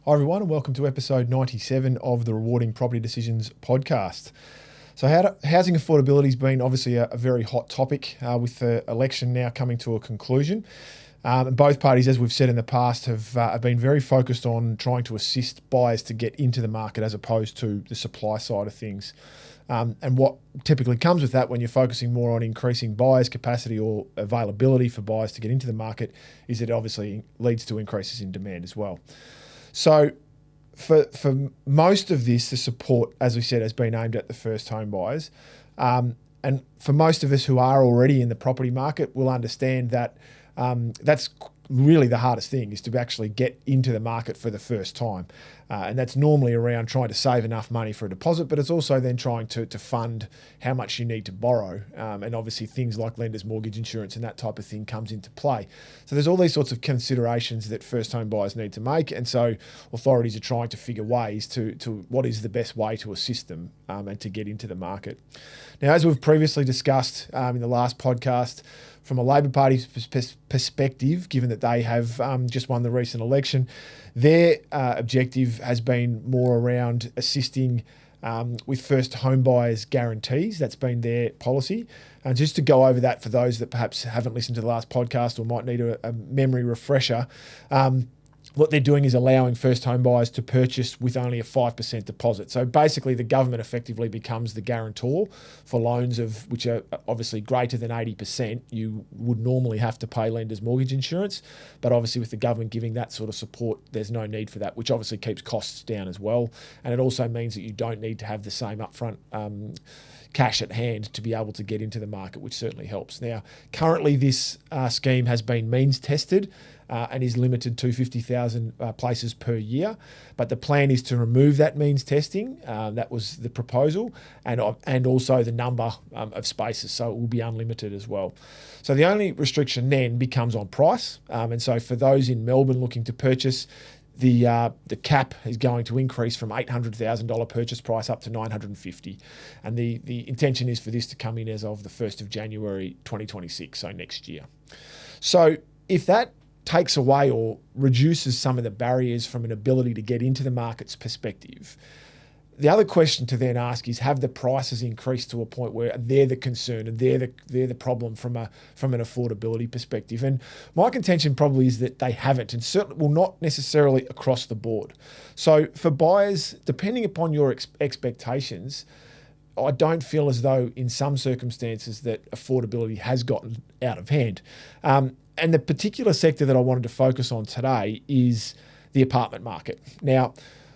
Hi everyone, and welcome to episode 97 of the Rewarding Property Decisions podcast. So housing affordability has been obviously a very hot topic with the election now coming to a conclusion. And both parties, as we've said in the past, have been very focused on trying to assist buyers to get into the market as opposed to the supply side of things. And what typically comes with that when you're focusing more on increasing buyers' capacity or availability for buyers to get into the market is that it obviously leads to increases in demand as well. So for most of this, the support, as we said, has been aimed at the first home buyers. And for most of us who are already in the property market, will understand that that's really the hardest thing, is to actually get into the market for the first time. And that's normally around trying to save enough money for a deposit, but it's also then trying to fund how much you need to borrow. And obviously things like lender's mortgage insurance and that type of thing comes into play. So there's all these sorts of considerations that first home buyers need to make. And so authorities are trying to figure ways to what is the best way to assist them and to get into the market. Now, as we've previously discussed in the last podcast, from a Labor Party perspective, given that they have just won the recent election, their objective has been more around assisting with first home buyers guarantees. That's been their policy. And just to go over that for those that perhaps haven't listened to the last podcast or might need a memory refresher, what they're doing is allowing first home buyers to purchase with only a 5% deposit. So basically the government effectively becomes the guarantor for loans of which are obviously greater than 80%. You would normally have to pay lender's mortgage insurance, but obviously with the government giving that sort of support, there's no need for that, which obviously keeps costs down as well. And it also means that you don't need to have the same upfront cash at hand to be able to get into the market, which certainly helps. Now, currently this scheme has been means tested and is limited to 50,000 places per year. But the plan is to remove that means testing. That was the proposal, and also the number of spaces. So it will be unlimited as well. So the only restriction then becomes on price. And so for those in Melbourne looking to purchase, the cap is going to increase from $800,000 purchase price up to $950,000, and the intention is for this to come in as of the 1st of January 2026, so next year. So if that takes away or reduces some of the barriers from an ability to get into the market's perspective, the other question to then ask is, have the prices increased to a point where they're the concern and they're the problem from an affordability perspective? And my contention probably is that they haven't, and certainly will not necessarily across the board. So for buyers, depending upon your expectations, I don't feel as though in some circumstances that affordability has gotten out of hand. And the particular sector that I wanted to focus on today is the apartment market. Now,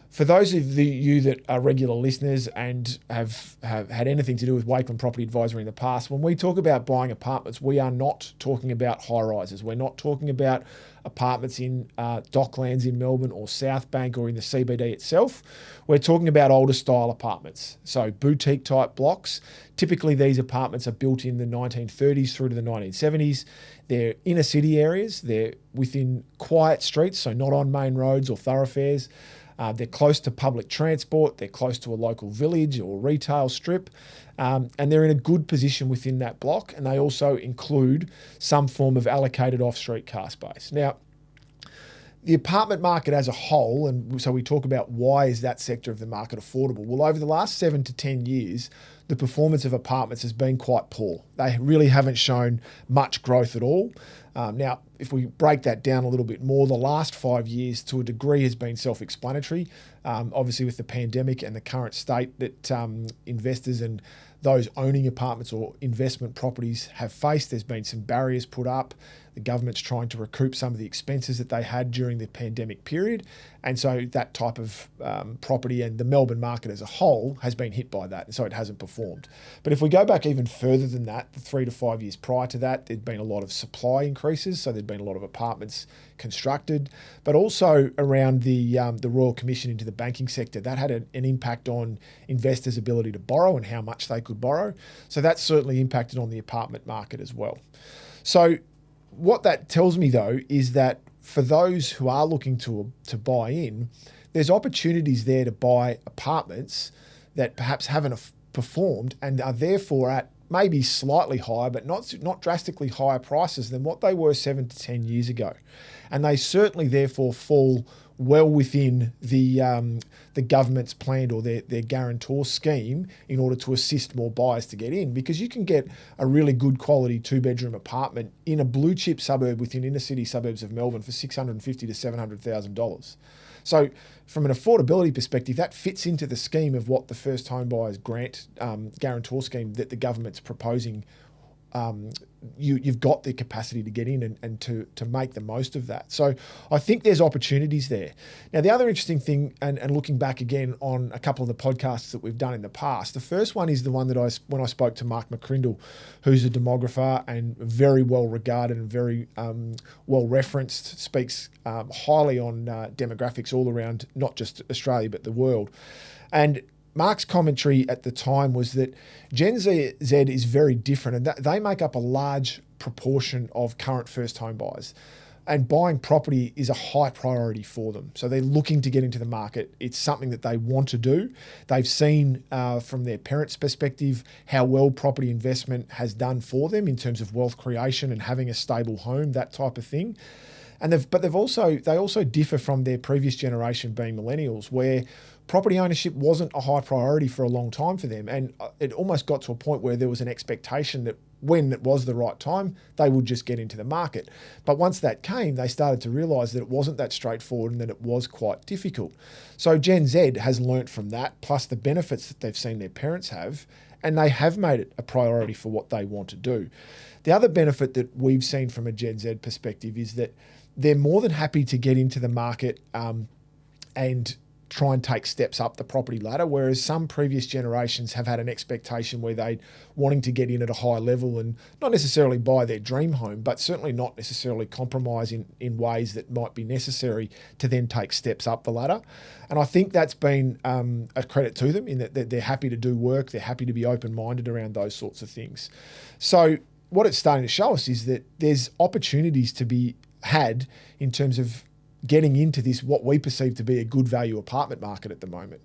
for those of you that are regular listeners and have had anything to do with Wakeland Property Advisory in the past, when we talk about buying apartments, we are not talking about high-rises. We're not talking about apartments in Docklands in Melbourne or South Bank or in the CBD itself. We're talking about older style apartments, so boutique type blocks. Typically, these apartments are built in the 1930s through to the 1970s. They're inner city areas. They're within quiet streets, so not on main roads or thoroughfares. They're close to public transport, they're close to a local village or retail strip, and they're in a good position within that block, and they also include some form of allocated off-street car space. Now, the apartment market as a whole, and so we talk about why is that sector of the market affordable? Well, over the last 7 to 10 years, the performance of apartments has been quite poor. They really haven't shown much growth at all. Now, if we break that down a little bit more, the last 5 years to a degree has been self-explanatory. Obviously with the pandemic and the current state that investors and those owning apartments or investment properties have faced, there's been some barriers put up. The government's trying to recoup some of the expenses that they had during the pandemic period. And so that type of property and the Melbourne market as a whole has been hit by that. And so it hasn't performed. But if we go back even further than that, the 3 to 5 years prior to that, there'd been a lot of supply increases. So there'd been a lot of apartments constructed, but also around the Royal Commission into the banking sector. That had an impact on investors' ability to borrow and how much they could borrow. So that's certainly impacted on the apartment market as well. So what that tells me, though, is that for those who are looking to buy in, there's opportunities there to buy apartments that perhaps haven't performed and are therefore at maybe slightly higher, but not drastically higher prices than what they were 7 to 10 years ago. And they certainly therefore fall well within the government's planned or their guarantor scheme in order to assist more buyers to get in, because you can get a really good quality 2-bedroom apartment in a blue chip suburb within inner city suburbs of Melbourne for $650,000 to $700,000. So from an affordability perspective, that fits into the scheme of what the first home buyers grant guarantor scheme that the government's proposing. You've got the capacity to get in and to make the most of that. So I think there's opportunities there. Now, the other interesting thing, and looking back again on a couple of the podcasts that we've done in the past, the first one is the one that when I spoke to Mark McCrindle, who's a demographer and very well regarded and very well referenced, speaks highly on demographics all around, not just Australia, but the world. And Mark's commentary at the time was that Gen Z is very different, and that they make up a large proportion of current first home buyers. And buying property is a high priority for them. So they're looking to get into the market. It's something that they want to do. They've seen from their parents' perspective how well property investment has done for them in terms of wealth creation and having a stable home, that type of thing. And they also differ from their previous generation, being millennials, where property ownership wasn't a high priority for a long time for them. And it almost got to a point where there was an expectation that when it was the right time, they would just get into the market. But once that came, they started to realise that it wasn't that straightforward and that it was quite difficult. So Gen Z has learnt from that, plus the benefits that they've seen their parents have, and they have made it a priority for what they want to do. The other benefit that we've seen from a Gen Z perspective is that they're more than happy to get into the market and try and take steps up the property ladder, whereas some previous generations have had an expectation where they're wanting to get in at a high level and not necessarily buy their dream home, but certainly not necessarily compromise in ways that might be necessary to then take steps up the ladder. And I think that's been a credit to them in that they're happy to do work, they're happy to be open-minded around those sorts of things. So what it's starting to show us is that there's opportunities to be had in terms of getting into this, what we perceive to be a good value apartment market at the moment.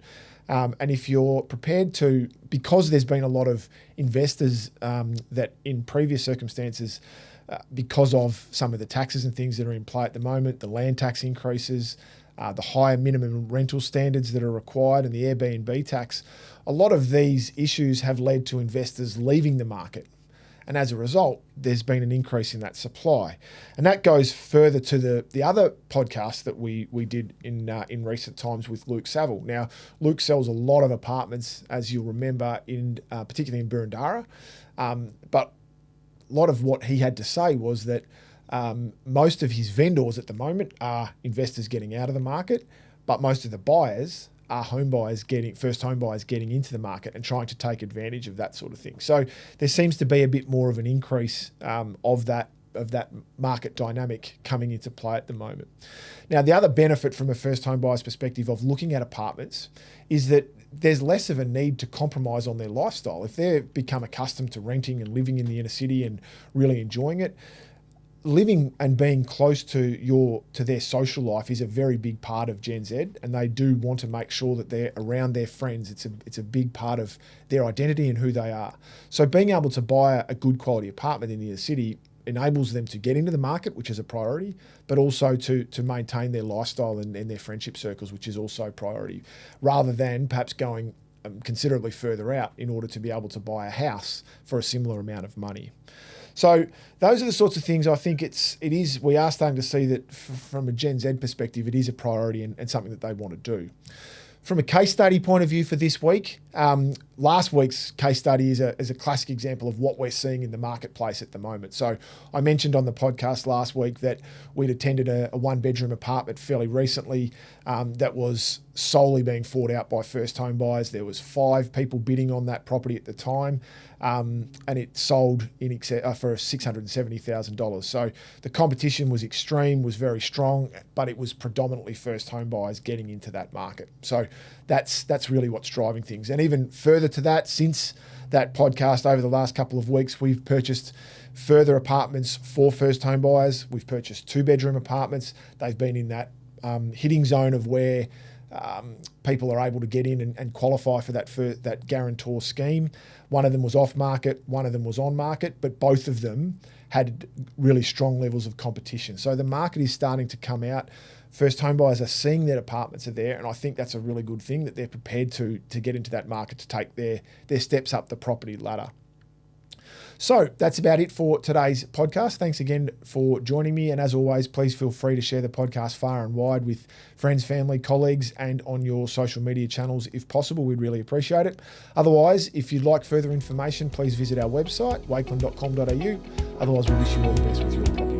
And if you're prepared to, because there's been a lot of investors that in previous circumstances, because of some of the taxes and things that are in play at the moment, the land tax increases, the higher minimum rental standards that are required and the Airbnb tax, a lot of these issues have led to investors leaving the market. And as a result, there's been an increase in that supply. And that goes further to the other podcast that we did in recent times with Luke Saville. Now, Luke sells a lot of apartments, as you'll remember, particularly in Boroondara. But a lot of what he had to say was that most of his vendors at the moment are investors getting out of the market, but most of the buyers are first home buyers getting into the market and trying to take advantage of that sort of thing. So there seems to be a bit more of an increase of that market dynamic coming into play at the moment. Now, the other benefit from a first home buyer's perspective of looking at apartments is that there's less of a need to compromise on their lifestyle. If they've become accustomed to renting and living in the inner city and really enjoying it, living and being close to their social life is a very big part of Gen Z, and they do want to make sure that they're around their friends. It's a big part of their identity and who they are. So being able to buy a good quality apartment in the inner city enables them to get into the market, which is a priority, but also to maintain their lifestyle and their friendship circles, which is also a priority, rather than perhaps going considerably further out in order to be able to buy a house for a similar amount of money. So those are the sorts of things I think we are starting to see that from a Gen Z perspective, it is a priority and something that they want to do. From a case study point of view for this week, last week's case study is a classic example of what we're seeing in the marketplace at the moment. So I mentioned on the podcast last week that we'd attended a one-bedroom apartment fairly recently that was solely being fought out by first home buyers. There was 5 people bidding on that property at the time, and it sold for $670,000. So the competition was extreme, was very strong, but it was predominantly first home buyers getting into that market. So that's really what's driving things. And even further to that, since that podcast over the last couple of weeks, we've purchased further apartments for first home buyers. We've purchased 2-bedroom apartments. They've been in that hitting zone of where people are able to get in and qualify for that guarantor scheme. One of them was off market, one of them was on market, but both of them had really strong levels of competition. So the market is starting to come out. First home buyers are seeing that apartments are there, and I think that's a really good thing, that they're prepared to get into that market, to take their steps up the property ladder. So that's about it for today's podcast. Thanks again for joining me. And as always, please feel free to share the podcast far and wide with friends, family, colleagues, and on your social media channels if possible. We'd really appreciate it. Otherwise, if you'd like further information, please visit our website, wakeland.com.au. Otherwise, we wish you all the best with your property.